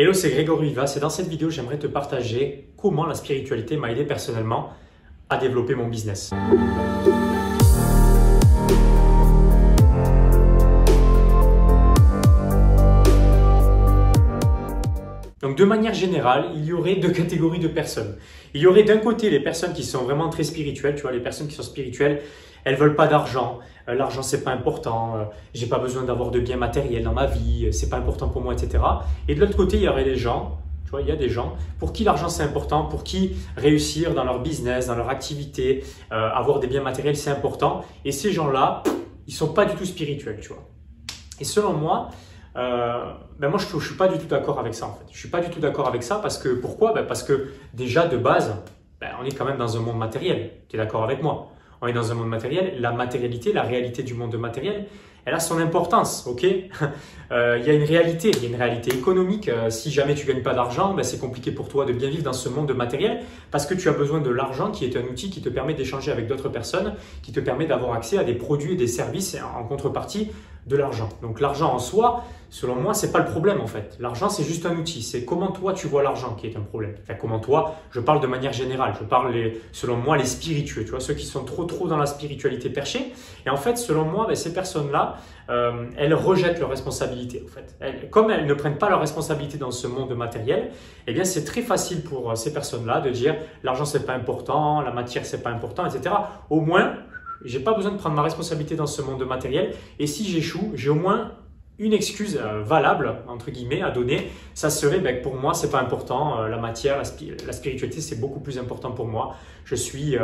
Hello, c'est Grégory Vivas et dans cette vidéo, j'aimerais te partager comment la spiritualité m'a aidé personnellement à développer mon business. Donc de manière générale, il y aurait deux catégories de personnes. Il y aurait d'un côté les personnes qui sont vraiment très spirituelles, tu vois, les personnes qui sont spirituelles, elles veulent pas d'argent, l'argent c'est pas important, j'ai pas besoin d'avoir de biens matériels dans ma vie, c'est pas important pour moi, etc. Et de l'autre côté, il y aurait des gens, tu vois, il y a des gens pour qui l'argent c'est important, pour qui réussir dans leur business, dans leur activité, avoir des biens matériels c'est important. Et ces gens-là, ils sont pas du tout spirituels, tu vois. Et selon moi, moi je suis pas du tout d'accord avec ça en fait. Je suis pas du tout d'accord avec ça parce que pourquoi? Parce que déjà de base, on est quand même dans un monde matériel. Tu es d'accord avec moi? On est dans un monde matériel. La matérialité, la réalité du monde matériel, elle a son importance, ok? Il y a une réalité économique. Si jamais tu gagnes pas d'argent, c'est compliqué pour toi de bien vivre dans ce monde matériel parce que tu as besoin de l'argent qui est un outil qui te permet d'échanger avec d'autres personnes, qui te permet d'avoir accès à des produits et des services en contrepartie de l'argent. Donc l'argent en soi, selon moi, c'est pas le problème en fait. L'argent, c'est juste un outil. C'est comment toi tu vois l'argent qui est un problème. Enfin, comment toi, je parle de manière générale. Je parle, selon moi, les spiritueux. Tu vois, ceux qui sont trop dans la spiritualité perchée. Et en fait, selon moi, ces personnes-là, elles rejettent leurs responsabilités. En fait, comme elles ne prennent pas leurs responsabilités dans ce monde matériel, eh bien, c'est très facile pour ces personnes-là de dire l'argent c'est pas important, la matière c'est pas important, etc. Au moins, j'ai pas besoin de prendre ma responsabilité dans ce monde matériel. Et si j'échoue, j'ai au moins une excuse valable, entre guillemets, à donner. Ça serait que pour moi, c'est pas important. La matière, la spiritualité, c'est beaucoup plus important pour moi. Je suis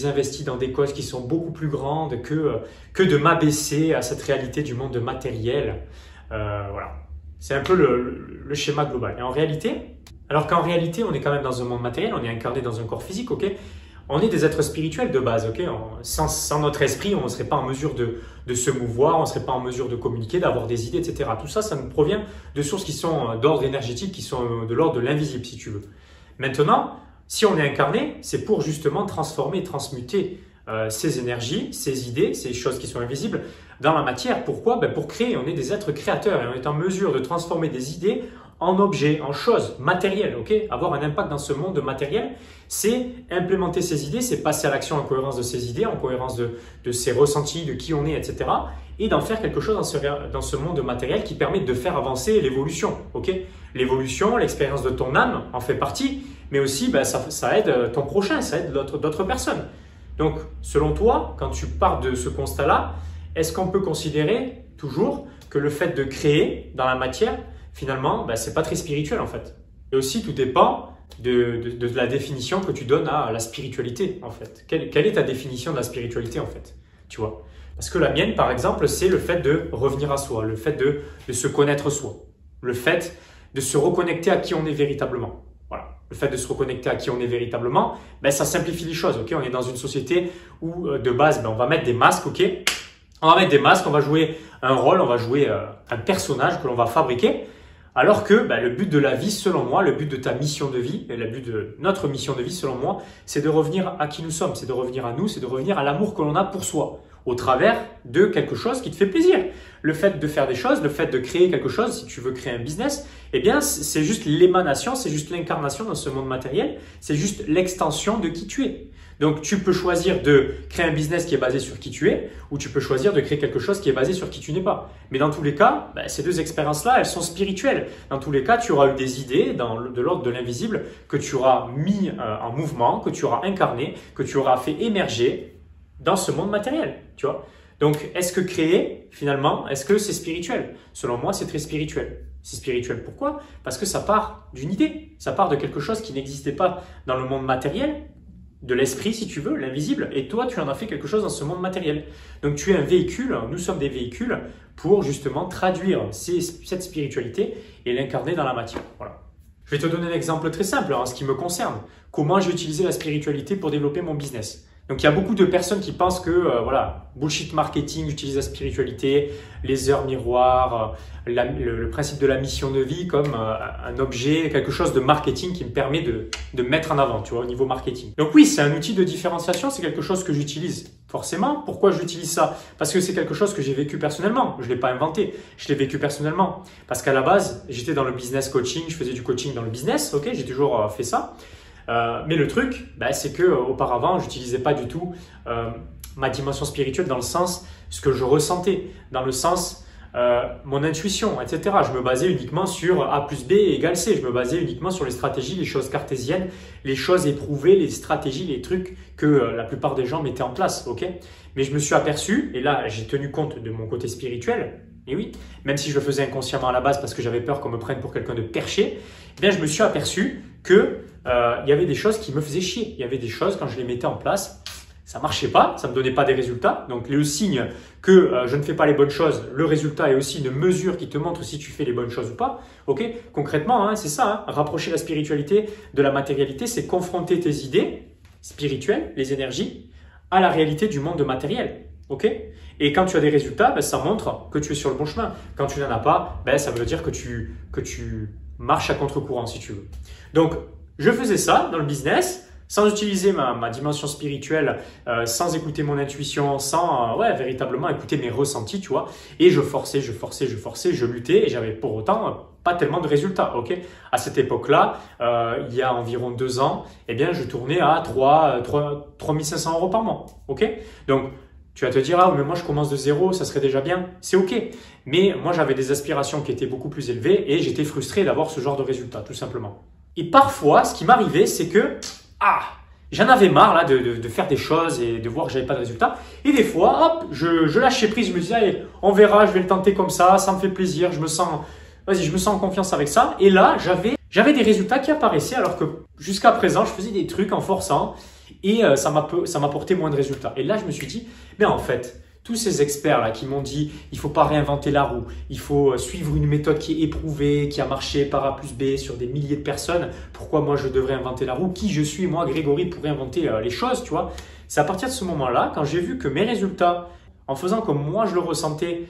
investi dans des causes qui sont beaucoup plus grandes que de m'abaisser à cette réalité du monde matériel. Voilà. C'est un peu le schéma global. Et en réalité, alors qu'en réalité, on est quand même dans un monde matériel, on est incarné dans un corps physique, ok? On est des êtres spirituels de base, ok? Sans notre esprit, on ne serait pas en mesure de se mouvoir, on ne serait pas en mesure de communiquer, d'avoir des idées, etc. Tout ça, ça nous provient de sources qui sont d'ordre énergétique, qui sont de l'ordre de l'invisible, si tu veux. Maintenant, si on est incarné, c'est pour justement transformer et transmuter ces énergies, ces idées, ces choses qui sont invisibles dans la matière. Pourquoi? Pour créer. On est des êtres créateurs et on est en mesure de transformer des idées en objets, en choses matérielles, ok? Avoir un impact dans ce monde matériel, c'est implémenter ces idées, c'est passer à l'action en cohérence de ces idées, en cohérence de ses ressentis, de qui on est, etc. Et d'en faire quelque chose dans ce monde matériel qui permet de faire avancer l'évolution, ok? L'évolution, l'expérience de ton âme en fait partie, mais aussi ça aide ton prochain, ça aide d'autres personnes. Donc, selon toi, quand tu pars de ce constat-là, est-ce qu'on peut considérer toujours que le fait de créer dans la matière, finalement, c'est pas très spirituel en fait. Et aussi, tout dépend de la définition que tu donnes à la spiritualité en fait. Quelle est ta définition de la spiritualité en fait? Tu vois? Parce que la mienne, par exemple, c'est le fait de revenir à soi, le fait de se connaître soi, le fait de se reconnecter à qui on est véritablement. Voilà. Le fait de se reconnecter à qui on est véritablement, ça simplifie les choses. Ok, on est dans une société où de base, on va mettre des masques, ok? On va mettre des masques, on va jouer un rôle, on va jouer un personnage que l'on va fabriquer. Alors que le but de la vie, selon moi, le but de ta mission de vie, et le but de notre mission de vie, selon moi, c'est de revenir à qui nous sommes, c'est de revenir à nous, c'est de revenir à l'amour que l'on a pour soi, au travers de quelque chose qui te fait plaisir. Le fait de faire des choses, le fait de créer quelque chose, si tu veux créer un business, eh bien, c'est juste l'émanation, c'est juste l'incarnation dans ce monde matériel, c'est juste l'extension de qui tu es. Donc, tu peux choisir de créer un business qui est basé sur qui tu es ou tu peux choisir de créer quelque chose qui est basé sur qui tu n'es pas. Mais dans tous les cas, ces deux expériences-là, elles sont spirituelles. Dans tous les cas, tu auras eu des idées de l'ordre de l'invisible que tu auras mis en mouvement, que tu auras incarné, que tu auras fait émerger dans ce monde matériel, tu vois. Donc, est-ce que créer, finalement, est-ce que c'est spirituel? Selon moi, c'est très spirituel. C'est spirituel pourquoi? Parce que ça part d'une idée, ça part de quelque chose qui n'existait pas dans le monde matériel, de l'esprit si tu veux, l'invisible, et toi tu en as fait quelque chose dans ce monde matériel. Donc tu es un véhicule, nous sommes des véhicules pour justement traduire cette spiritualité et l'incarner dans la matière. Voilà. Je vais te donner un exemple très simple en ce qui me concerne. Comment j'ai utilisé la spiritualité pour développer mon business. Donc il y a beaucoup de personnes qui pensent que voilà, bullshit marketing, j'utilise la spiritualité, les heures miroirs, le principe de la mission de vie comme un objet, quelque chose de marketing qui me permet de mettre en avant, tu vois, au niveau marketing. Donc oui, c'est un outil de différenciation, c'est quelque chose que j'utilise forcément. Pourquoi j'utilise ça? Parce que c'est quelque chose que j'ai vécu personnellement. Je ne l'ai pas inventé, je l'ai vécu personnellement. Parce qu'à la base, j'étais dans le business coaching, je faisais du coaching dans le business, ok, j'ai toujours fait ça. Mais le truc, c'est que auparavant, j'utilisais pas du tout ma dimension spirituelle dans le sens ce que je ressentais, dans le sens mon intuition, etc. Je me basais uniquement sur A plus B égale C. Je me basais uniquement sur les stratégies, les choses cartésiennes, les choses éprouvées, les stratégies, les trucs que la plupart des gens mettaient en place, ok? Mais je me suis aperçu, et là j'ai tenu compte de mon côté spirituel. Et oui, même si je le faisais inconsciemment à la base parce que j'avais peur qu'on me prenne pour quelqu'un de perché, eh bien je me suis aperçu que il y avait des choses qui me faisaient chier. Il y avait des choses, quand je les mettais en place, ça marchait pas, ça me donnait pas des résultats. Donc le signe que je ne fais pas les bonnes choses, le résultat est aussi une mesure qui te montre si tu fais les bonnes choses ou pas. Ok, concrètement, hein, c'est ça. Hein, rapprocher la spiritualité de la matérialité, c'est confronter tes idées spirituelles, les énergies, à la réalité du monde matériel. Ok? Et quand tu as des résultats, ça montre que tu es sur le bon chemin. Quand tu n'en as pas, ça veut dire que tu marches à contre-courant, si tu veux. Donc, je faisais ça dans le business, sans utiliser ma dimension spirituelle, sans écouter mon intuition, sans véritablement écouter mes ressentis, tu vois. Et je forçais, je luttais et j'avais pour autant pas tellement de résultats, ok? À cette époque-là, il y a environ 2 ans, eh bien, je tournais à 3 500 € par mois, ok? Donc, tu vas te dire, ah, mais moi je commence de zéro, ça serait déjà bien. C'est ok. Mais moi j'avais des aspirations qui étaient beaucoup plus élevées et j'étais frustré d'avoir ce genre de résultat, tout simplement. Et parfois, ce qui m'arrivait, c'est que, j'en avais marre là, de faire des choses et de voir que j'avais pas de résultats. Et des fois, hop, je lâchais prise, je me disais, allez, on verra, je vais le tenter comme ça me fait plaisir, je me sens en confiance avec ça. Et là, j'avais des résultats qui apparaissaient alors que jusqu'à présent, je faisais des trucs en forçant. Et ça m'apportait moins de résultats. Et là, je me suis dit, mais en fait, tous ces experts-là qui m'ont dit, il faut pas réinventer la roue, il faut suivre une méthode qui est éprouvée, qui a marché par A plus B sur des milliers de personnes, pourquoi moi je devrais inventer la roue? Qui je suis, moi, Grégory, pour réinventer les choses, tu vois? C'est à partir de ce moment-là, quand j'ai vu que mes résultats, en faisant comme moi je le ressentais,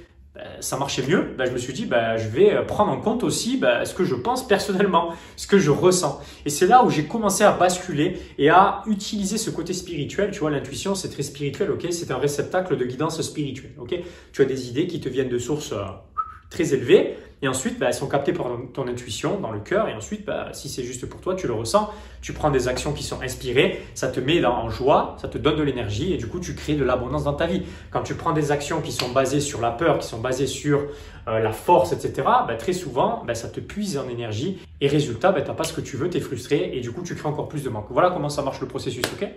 ça marchait mieux, je me suis dit, je vais prendre en compte aussi ce que je pense personnellement, ce que je ressens. Et c'est là où j'ai commencé à basculer et à utiliser ce côté spirituel. Tu vois, l'intuition, c'est très spirituel, ok? C'est un réceptacle de guidance spirituelle, ok? Tu as des idées qui te viennent de sources très élevées et ensuite, elles sont captées par ton intuition dans le cœur et ensuite, si c'est juste pour toi, tu le ressens, tu prends des actions qui sont inspirées, ça te met en joie, ça te donne de l'énergie et du coup, tu crées de l'abondance dans ta vie. Quand tu prends des actions qui sont basées sur la peur, qui sont basées sur la force, etc., très souvent, ça te puise en énergie et résultat, tu n'as pas ce que tu veux, tu es frustré et du coup, tu crées encore plus de manque. Voilà comment ça marche le processus, ok?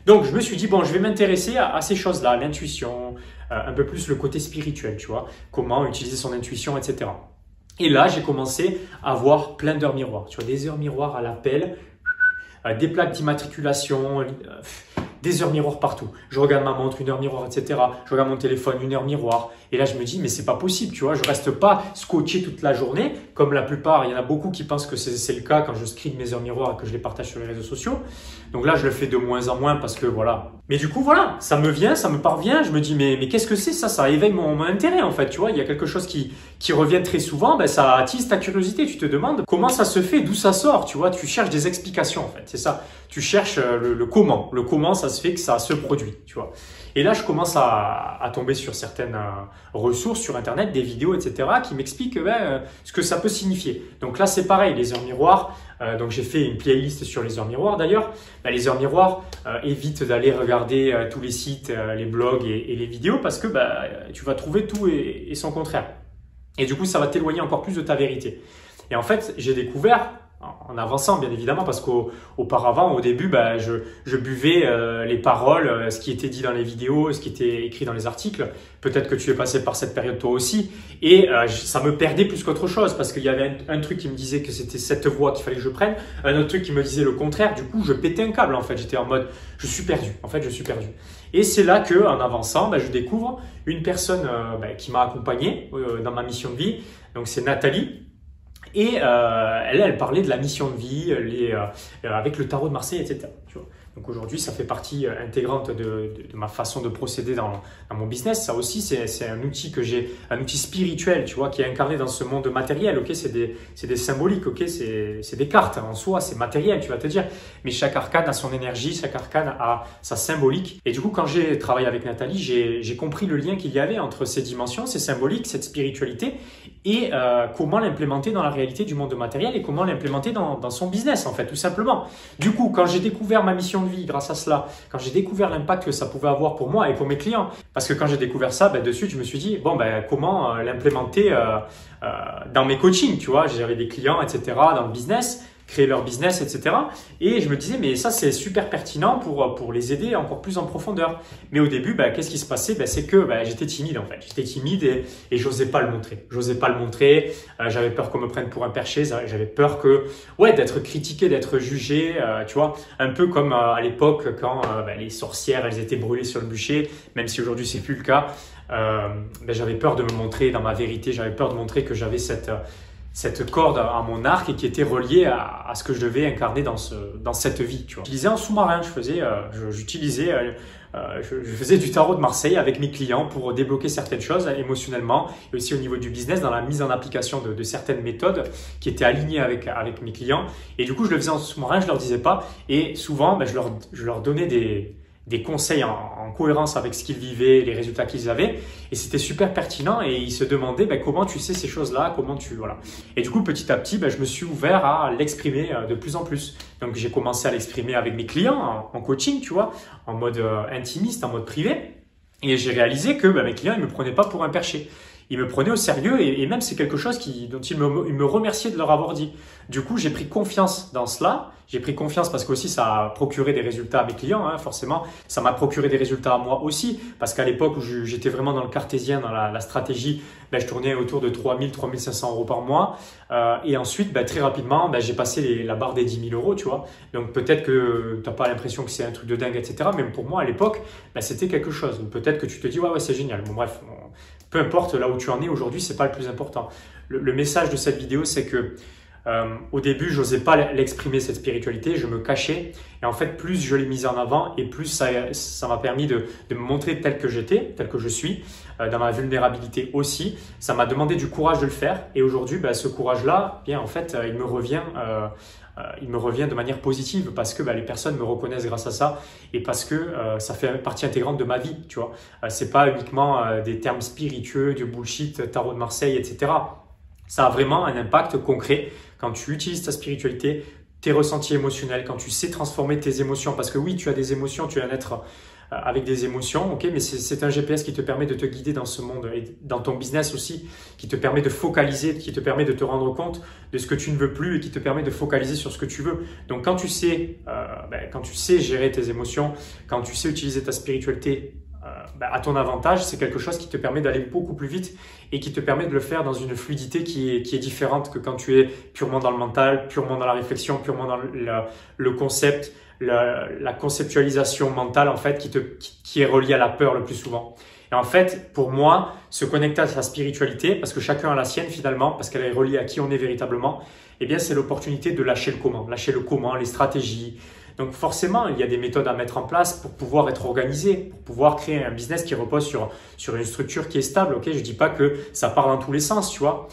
Donc, je me suis dit, bon, je vais m'intéresser à ces choses-là, l'intuition, un peu plus le côté spirituel, tu vois, comment utiliser son intuition, etc. Et là, j'ai commencé à voir plein d'heures miroirs. Tu vois, des heures miroirs à l'appel, des plaques d'immatriculation, des heures miroirs partout. Je regarde ma montre, 1 heure miroir, etc. Je regarde mon téléphone, 1 heure miroir. Et là, je me dis, mais c'est pas possible, tu vois. Je reste pas scotché toute la journée, comme la plupart. Il y en a beaucoup qui pensent que c'est le cas quand je screen mes heures miroirs et que je les partage sur les réseaux sociaux. Donc là, je le fais de moins en moins parce que voilà. Mais du coup, voilà, ça me vient, ça me parvient. Je me dis, mais qu'est-ce que c'est ça? Ça éveille mon intérêt, en fait, tu vois. Il y a quelque chose qui revient très souvent. Ça attise ta curiosité. Tu te demandes comment ça se fait, d'où ça sort, tu vois. Tu cherches des explications, en fait. C'est ça. Tu cherches le comment. Le comment ça se fait que ça se produit, tu vois. Et là, je commence à tomber sur certaines ressources sur Internet, des vidéos, etc., qui m'expliquent ce que ça peut signifier. Donc là, c'est pareil, les heures miroirs. Donc j'ai fait une playlist sur les heures miroirs d'ailleurs. Les heures miroirs, évite d'aller regarder tous les sites, les blogs et les vidéos parce que tu vas trouver tout et son contraire. Et du coup, ça va t'éloigner encore plus de ta vérité. Et en fait, j'ai découvert, en avançant bien évidemment, parce qu'auparavant, au début, je buvais les paroles, ce qui était dit dans les vidéos, ce qui était écrit dans les articles. Peut-être que tu es passé par cette période toi aussi. Et ça me perdait plus qu'autre chose parce qu'il y avait un truc qui me disait que c'était cette voie qu'il fallait que je prenne, un autre truc qui me disait le contraire. Du coup, je pétais un câble en fait. J'étais en mode, je suis perdu. En fait, je suis perdu. Et c'est là que, en avançant, je découvre une personne qui m'a accompagné dans ma mission de vie. Donc, c'est Nathalie. Et elle parlait de la mission de vie avec le tarot de Marseille, etc. Tu vois. Donc aujourd'hui, ça fait partie intégrante de ma façon de procéder dans mon business. Ça aussi, c'est un outil que j'ai, un outil spirituel, tu vois, qui est incarné dans ce monde matériel. Ok, c'est des symboliques, ok, c'est des cartes en soi, c'est matériel, tu vas te dire. Mais chaque arcane a son énergie, chaque arcane a sa symbolique. Et du coup, quand j'ai travaillé avec Nathalie, j'ai compris le lien qu'il y avait entre ces dimensions, ces symboliques, cette spiritualité et comment l'implémenter dans la réalité du monde matériel et comment l'implémenter dans son business, en fait, tout simplement. Du coup, quand j'ai découvert ma mission de vie grâce à cela, quand j'ai découvert l'impact que ça pouvait avoir pour moi et pour mes clients, parce que quand j'ai découvert ça, de suite, je me suis dit, bon, comment l'implémenter dans mes coachings, tu vois, j'avais des clients, etc., dans le business, créer leur business, etc. Et je me disais, mais ça, c'est super pertinent pour les aider encore plus en profondeur. Mais au début, qu'est-ce qui se passait? C'est que j'étais timide, en fait. J'étais timide et j'osais pas le montrer. J'osais pas le montrer. J'avais peur qu'on me prenne pour un perché. J'avais peur d'être critiqué, d'être jugé. Tu vois, un peu comme à l'époque quand les sorcières, elles étaient brûlées sur le bûcher, même si aujourd'hui, c'est plus le cas. J'avais peur de me montrer dans ma vérité. J'avais peur de montrer que j'avais cette corde à mon arc et qui était reliée à ce que je devais incarner dans cette vie. Tu vois. J'utilisais un sous-marin, je faisais du tarot de Marseille avec mes clients pour débloquer certaines choses émotionnellement et aussi au niveau du business dans la mise en application de certaines méthodes qui étaient alignées avec mes clients. Et du coup, je le faisais en sous-marin, je leur disais pas et souvent, je leur donnais des conseils en cohérence avec ce qu'ils vivaient, les résultats qu'ils avaient. Et c'était super pertinent et ils se demandaient comment tu sais ces choses-là, voilà. Et du coup, petit à petit, je me suis ouvert à l'exprimer de plus en plus. Donc, j'ai commencé à l'exprimer avec mes clients en coaching, tu vois, en mode intimiste, en mode privé. Et j'ai réalisé que mes clients, ils me prenaient pas pour un perché. Ils me prenaient au sérieux et même c'est quelque chose dont ils me remerciaient de leur avoir dit. Du coup, j'ai pris confiance dans cela. J'ai pris confiance parce que aussi ça a procuré des résultats à mes clients, hein, forcément. Ça m'a procuré des résultats à moi aussi parce qu'à l'époque où j'étais vraiment dans le cartésien, dans la stratégie, je tournais autour de 3000, 3500 euros par mois. Et ensuite, très rapidement, j'ai passé la barre des 10 000 euros, tu vois. Donc peut-être que tu n'as pas l'impression que c'est un truc de dingue, etc. Mais pour moi, à l'époque, c'était quelque chose. Peut-être que tu te dis, ouais, c'est génial. Bon, bref, peu importe là où tu en es aujourd'hui, c'est pas le plus important. Le message de cette vidéo, c'est que au début, j'osais pas l'exprimer cette spiritualité, je me cachais. Et en fait, plus je l'ai mise en avant et plus ça m'a permis de me montrer tel que j'étais, tel que je suis, dans ma vulnérabilité aussi. Ça m'a demandé du courage de le faire. Et aujourd'hui, ce courage-là, en fait, il me revient de manière positive parce que les personnes me reconnaissent grâce à ça et parce que ça fait partie intégrante de ma vie, tu vois. C'est pas uniquement des termes spiritueux, du bullshit, tarot de Marseille, etc. Ça a vraiment un impact concret quand tu utilises ta spiritualité, tes ressentis émotionnels, quand tu sais transformer tes émotions. Parce que oui, tu as des émotions, tu es un être avec des émotions, ok, mais c'est un GPS qui te permet de te guider dans ce monde et dans ton business aussi, qui te permet de focaliser, qui te permet de te rendre compte de ce que tu ne veux plus et qui te permet de focaliser sur ce que tu veux. Donc quand tu sais gérer tes émotions, quand tu sais utiliser ta spiritualité à ton avantage, c'est quelque chose qui te permet d'aller beaucoup plus vite et qui te permet de le faire dans une fluidité qui est différente que quand tu es purement dans le mental, purement dans la réflexion, purement dans le concept, la conceptualisation mentale en fait qui est reliée à la peur le plus souvent. Et en fait, pour moi, se connecter à sa spiritualité, parce que chacun a la sienne finalement, parce qu'elle est reliée à qui on est véritablement, c'est l'opportunité de lâcher le comment, les stratégies. Donc forcément, il y a des méthodes à mettre en place pour pouvoir être organisé, pour pouvoir créer un business qui repose sur une structure qui est stable. Ok, je dis pas que ça part dans tous les sens, tu vois,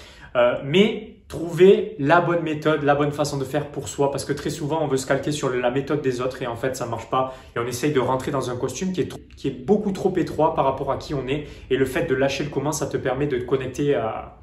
mais trouver la bonne méthode, la bonne façon de faire pour soi, parce que très souvent on veut se calquer sur la méthode des autres et en fait ça marche pas et on essaye de rentrer dans un costume qui est beaucoup trop étroit par rapport à qui on est et le fait de lâcher le comment, ça te permet de te connecter à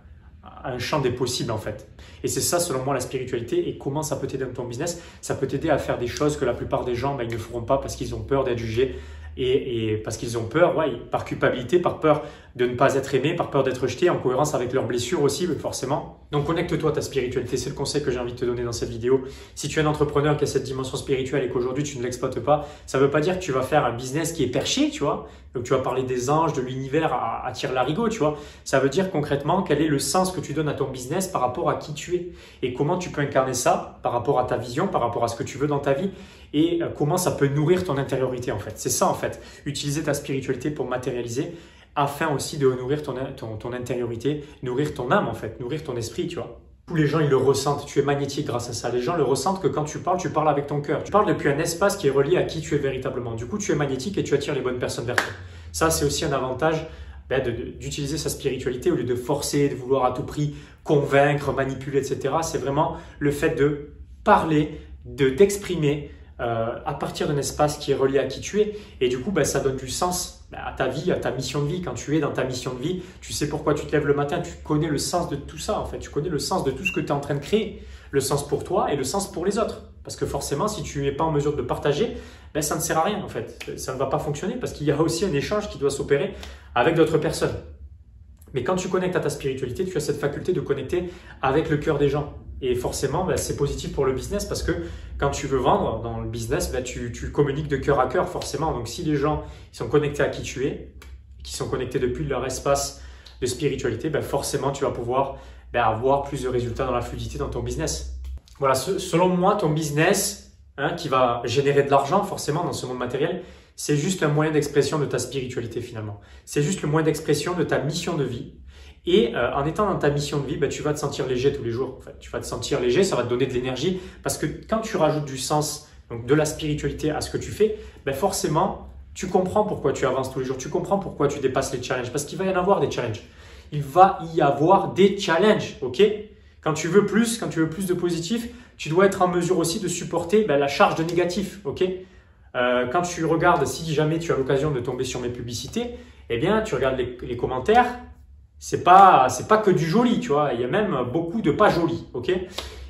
un champ des possibles en fait. Et c'est ça selon moi la spiritualité et comment ça peut t'aider dans ton business. Ça peut t'aider à faire des choses que la plupart des gens ils ne feront pas parce qu'ils ont peur d'être jugés et parce qu'ils ont peur, par culpabilité, par peur de ne pas être aimé, par peur d'être rejeté, en cohérence avec leurs blessures aussi, forcément. Donc connecte-toi à ta spiritualité, c'est le conseil que j'ai envie de te donner dans cette vidéo. Si tu es un entrepreneur qui a cette dimension spirituelle et qu'aujourd'hui tu ne l'exploites pas, ça ne veut pas dire que tu vas faire un business qui est perché, tu vois. Donc tu vas parler des anges, de l'univers à tire-larigot, tu vois. Ça veut dire concrètement quel est le sens que tu donnes à ton business par rapport à qui tu es et comment tu peux incarner ça par rapport à ta vision, par rapport à ce que tu veux dans ta vie et comment ça peut nourrir ton intériorité en fait. C'est ça en fait, utiliser ta spiritualité pour matérialiser afin aussi de nourrir ton intériorité, nourrir ton âme en fait, nourrir ton esprit, tu vois. Tous les gens, ils le ressentent. Tu es magnétique grâce à ça. Les gens le ressentent que quand tu parles avec ton cœur. Tu parles depuis un espace qui est relié à qui tu es véritablement. Du coup, tu es magnétique et tu attires les bonnes personnes vers toi. Ça, c'est aussi un avantage d'utiliser sa spiritualité au lieu de forcer, de vouloir à tout prix convaincre, manipuler, etc. C'est vraiment le fait de parler, d'exprimer à partir d'un espace qui est relié à qui tu es. Et du coup, ça donne du sens à ta vie, à ta mission de vie. Quand tu es dans ta mission de vie, tu sais pourquoi tu te lèves le matin, tu connais le sens de tout ça en fait. Tu connais le sens de tout ce que tu es en train de créer, le sens pour toi et le sens pour les autres. Parce que forcément, si tu n'es pas en mesure de le partager, ça ne sert à rien en fait. Ça ne va pas fonctionner parce qu'il y a aussi un échange qui doit s'opérer avec d'autres personnes. Mais quand tu connectes à ta spiritualité, tu as cette faculté de connecter avec le cœur des gens. Et forcément, c'est positif pour le business parce que quand tu veux vendre dans le business, tu communiques de cœur à cœur forcément. Donc si les gens ils sont connectés à qui tu es, qui sont connectés depuis leur espace de spiritualité, forcément tu vas pouvoir avoir plus de résultats dans la fluidité dans ton business. Voilà, selon moi, ton business qui va générer de l'argent forcément dans ce monde matériel, c'est juste un moyen d'expression de ta spiritualité finalement. C'est juste le moyen d'expression de ta mission de vie. Et en étant dans ta mission de vie, tu vas te sentir léger tous les jours. En fait. Tu vas te sentir léger, ça va te donner de l'énergie. Parce que quand tu rajoutes du sens, donc de la spiritualité à ce que tu fais, forcément, tu comprends pourquoi tu avances tous les jours. Tu comprends pourquoi tu dépasses les challenges. Parce qu'il va y en avoir des challenges. Il va y avoir des challenges, ok? Quand tu veux plus de positif, tu dois être en mesure aussi de supporter la charge de négatif, ok? Quand tu regardes, si jamais tu as l'occasion de tomber sur mes publicités, eh bien, tu regardes les commentaires. C'est pas que du joli, tu vois. Il y a même beaucoup de pas joli, ok?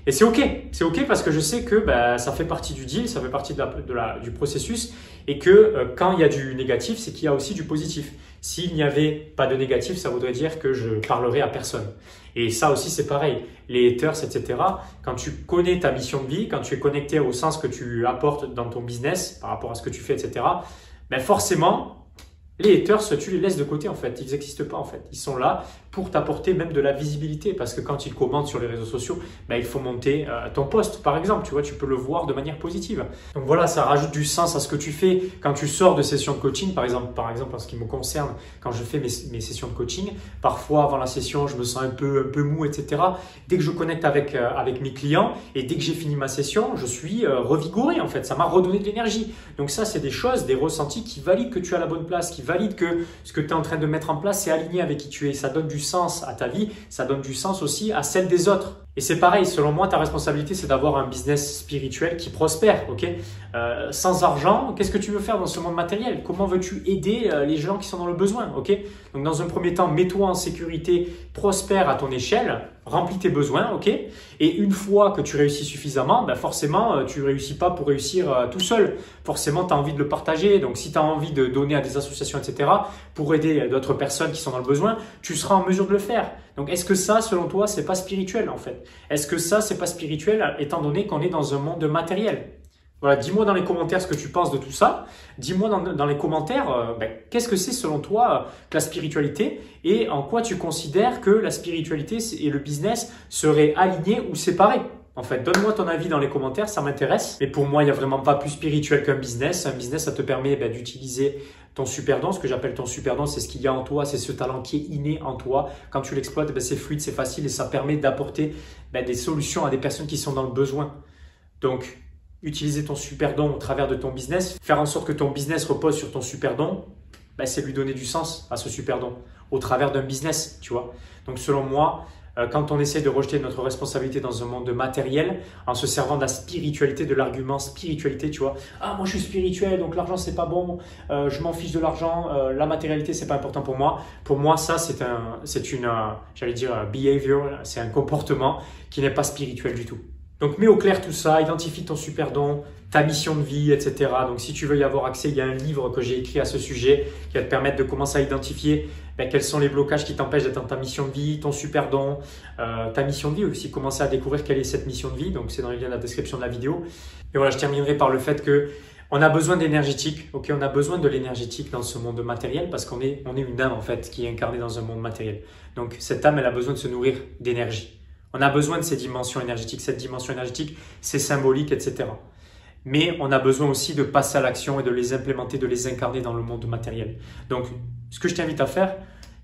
Et c'est ok parce que je sais que ça fait partie du deal, ça fait partie du processus et que quand il y a du négatif, c'est qu'il y a aussi du positif. S'il n'y avait pas de négatif, ça voudrait dire que je parlerais à personne. Et ça aussi, c'est pareil. Les haters, etc. Quand tu connais ta mission de vie, quand tu es connecté au sens que tu apportes dans ton business par rapport à ce que tu fais, etc. Forcément, les haters, tu les laisses de côté en fait, ils n'existent pas en fait. Ils sont là pour t'apporter même de la visibilité parce que quand ils commentent sur les réseaux sociaux, il faut monter ton post par exemple, tu vois, tu peux le voir de manière positive. Donc voilà, ça rajoute du sens à ce que tu fais. Quand tu sors de sessions de coaching, par exemple en ce qui me concerne, quand je fais mes sessions de coaching, parfois avant la session, je me sens un peu mou, etc. Dès que je connecte avec mes clients et dès que j'ai fini ma session, je suis revigoré en fait, ça m'a redonné de l'énergie. Donc ça, c'est des choses, des ressentis qui valident que tu as la bonne place, qui valident que ce que tu es en train de mettre en place, c'est aligné avec qui tu es. Ça donne du sens à ta vie, ça donne du sens aussi à celle des autres. Et c'est pareil, selon moi, ta responsabilité, c'est d'avoir un business spirituel qui prospère, ok? Sans argent, qu'est-ce que tu veux faire dans ce monde matériel? Comment veux-tu aider les gens qui sont dans le besoin, ok? Donc, dans un premier temps, mets-toi en sécurité, prospère à ton échelle, remplis tes besoins, ok? Et une fois que tu réussis suffisamment, forcément, tu ne réussis pas pour réussir tout seul. Forcément, tu as envie de le partager. Donc, si tu as envie de donner à des associations, etc., pour aider d'autres personnes qui sont dans le besoin, tu seras en mesure de le faire. Donc, est-ce que ça, selon toi, c'est pas spirituel en fait? Est-ce que ça, c'est pas spirituel étant donné qu'on est dans un monde matériel? Voilà, dis-moi dans les commentaires ce que tu penses de tout ça. Dis-moi dans les commentaires qu'est-ce que c'est selon toi que la spiritualité et en quoi tu considères que la spiritualité et le business seraient alignés ou séparés. En fait, donne-moi ton avis dans les commentaires, ça m'intéresse. Mais pour moi, il n'y a vraiment pas plus spirituel qu'un business. Un business, ça te permet d'utiliser ton super don. Ce que j'appelle ton super don, c'est ce qu'il y a en toi, c'est ce talent qui est inné en toi. Quand tu l'exploites, c'est fluide, c'est facile et ça permet d'apporter des solutions à des personnes qui sont dans le besoin. Donc, utiliser ton super don au travers de ton business, faire en sorte que ton business repose sur ton super don, c'est lui donner du sens à ce super don au travers d'un business, tu vois. Donc, selon moi, quand on essaie de rejeter notre responsabilité dans un monde matériel en se servant de la spiritualité, de l'argument spiritualité, tu vois. Ah, moi je suis spirituel, donc l'argent c'est pas bon, je m'en fiche de l'argent, la matérialité c'est pas important pour moi. Pour moi, ça j'allais dire behavior, c'est un comportement qui n'est pas spirituel du tout. Donc mets au clair tout ça, identifie ton super don, ta mission de vie, etc. Donc si tu veux y avoir accès, il y a un livre que j'ai écrit à ce sujet qui va te permettre de commencer à identifier quels sont les blocages qui t'empêchent d'être dans ta mission de vie, ton super don, ta mission de vie aussi, commencer à découvrir quelle est cette mission de vie. Donc c'est dans les liens de la description de la vidéo. Et voilà, je terminerai par le fait que on a besoin d'énergétique, ok, on a besoin de l'énergétique dans ce monde matériel parce qu'on est une âme en fait qui est incarnée dans un monde matériel. Donc cette âme, elle a besoin de se nourrir d'énergie. On a besoin de ces dimensions énergétiques. Cette dimension énergétique, c'est symbolique, etc. Mais on a besoin aussi de passer à l'action et de les implémenter, de les incarner dans le monde matériel. Donc, ce que je t'invite à faire,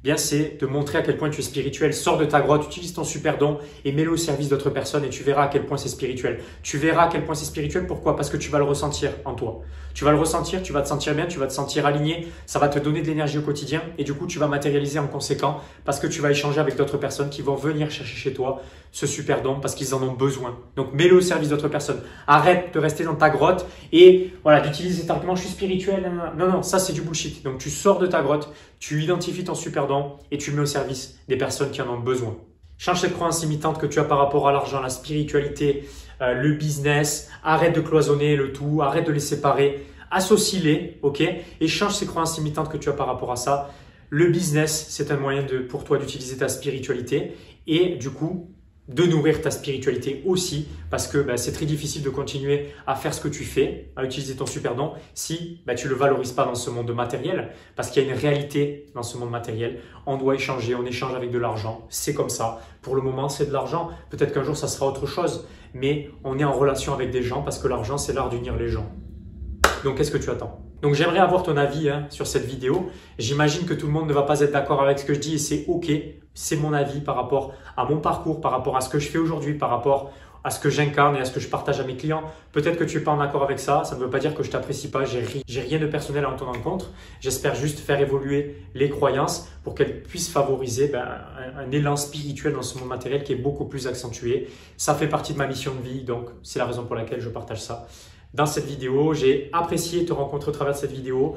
bien c'est de montrer à quel point tu es spirituel. Sors de ta grotte, utilise ton super don et mets-le au service d'autres personnes et tu verras à quel point c'est spirituel. Tu verras à quel point c'est spirituel. Pourquoi? Parce que tu vas le ressentir en toi. Tu vas le ressentir, tu vas te sentir bien, tu vas te sentir aligné. Ça va te donner de l'énergie au quotidien et du coup, tu vas matérialiser en conséquent parce que tu vas échanger avec d'autres personnes qui vont venir chercher chez toi ce super don parce qu'ils en ont besoin. Donc, mets-le au service d'autres personnes. Arrête de rester dans ta grotte et voilà, d'utiliser cet argument, je suis spirituel. Non, ça c'est du bullshit. Donc, tu sors de ta grotte, tu identifies ton super don et tu le mets au service des personnes qui en ont besoin. Change cette croyance limitante que tu as par rapport à l'argent, la spiritualité, le business. Arrête de cloisonner le tout, arrête de les séparer. Associe-les, ok? Et change ces croyances limitantes que tu as par rapport à ça. Le business, c'est un moyen pour toi d'utiliser ta spiritualité et du coup, de nourrir ta spiritualité aussi parce que c'est très difficile de continuer à faire ce que tu fais, à utiliser ton super don si tu ne le valorises pas dans ce monde matériel parce qu'il y a une réalité dans ce monde matériel. On doit échanger, on échange avec de l'argent, c'est comme ça. Pour le moment, c'est de l'argent. Peut-être qu'un jour, ça sera autre chose, mais on est en relation avec des gens parce que l'argent, c'est l'art d'unir les gens. Donc, qu'est-ce que tu attends? Donc, j'aimerais avoir ton avis sur cette vidéo. J'imagine que tout le monde ne va pas être d'accord avec ce que je dis et c'est OK. C'est mon avis par rapport à mon parcours, par rapport à ce que je fais aujourd'hui, par rapport à ce que j'incarne et à ce que je partage à mes clients. Peut-être que tu n'es pas en accord avec ça. Ça ne veut pas dire que je t'apprécie pas. J'ai rien de personnel à ton encontre. J'espère juste faire évoluer les croyances pour qu'elles puissent favoriser un élan spirituel dans ce monde matériel qui est beaucoup plus accentué. Ça fait partie de ma mission de vie. Donc, c'est la raison pour laquelle je partage ça. Dans cette vidéo, j'ai apprécié te rencontrer au travers de cette vidéo.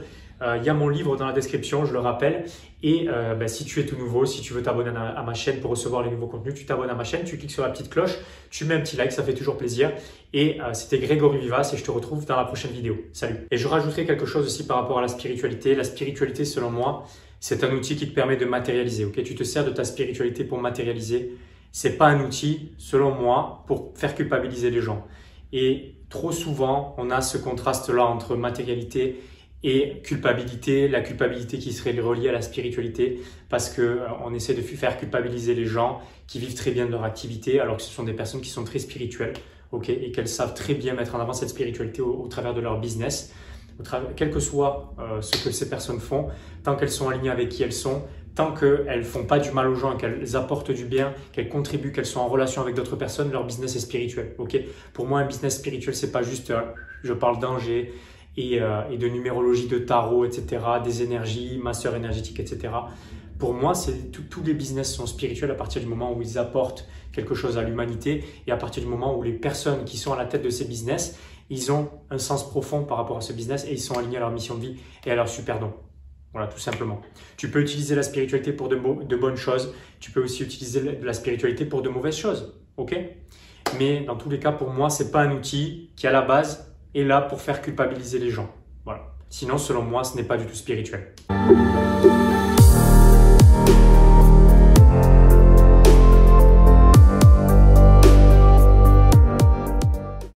Il y a mon livre dans la description, je le rappelle. Et si tu es tout nouveau, si tu veux t'abonner à ma chaîne pour recevoir les nouveaux contenus, tu t'abonnes à ma chaîne, tu cliques sur la petite cloche, tu mets un petit like, ça fait toujours plaisir. Et c'était Grégory Vivas et je te retrouve dans la prochaine vidéo. Salut! Et je rajouterai quelque chose aussi par rapport à la spiritualité. La spiritualité, selon moi, c'est un outil qui te permet de matérialiser. Okay, tu te sers de ta spiritualité pour matérialiser. C'est pas un outil, selon moi, pour faire culpabiliser les gens. Et trop souvent, on a ce contraste-là entre matérialité et culpabilité, la culpabilité qui serait reliée à la spiritualité parce qu'on essaie de faire culpabiliser les gens qui vivent très bien de leur activité alors que ce sont des personnes qui sont très spirituelles et qu'elles savent très bien mettre en avant cette spiritualité au travers de leur business. Quel que soit ce que ces personnes font, tant qu'elles sont alignées avec qui elles sont, tant qu'elles ne font pas du mal aux gens, qu'elles apportent du bien, qu'elles contribuent, qu'elles sont en relation avec d'autres personnes, leur business est spirituel. Pour moi, un business spirituel, c'est pas juste je parle d'Angers et de numérologie, de tarot, etc., des énergies, master énergétique, etc. Pour moi, tous les business sont spirituels à partir du moment où ils apportent quelque chose à l'humanité et à partir du moment où les personnes qui sont à la tête de ces business, ils ont un sens profond par rapport à ce business et ils sont alignés à leur mission de vie et à leur super don. Voilà, tout simplement. Tu peux utiliser la spiritualité pour de bonnes choses. Tu peux aussi utiliser la spiritualité pour de mauvaises choses. OK? Mais dans tous les cas, pour moi, ce n'est pas un outil qui, à la base, est là pour faire culpabiliser les gens. Voilà. Sinon, selon moi, ce n'est pas du tout spirituel.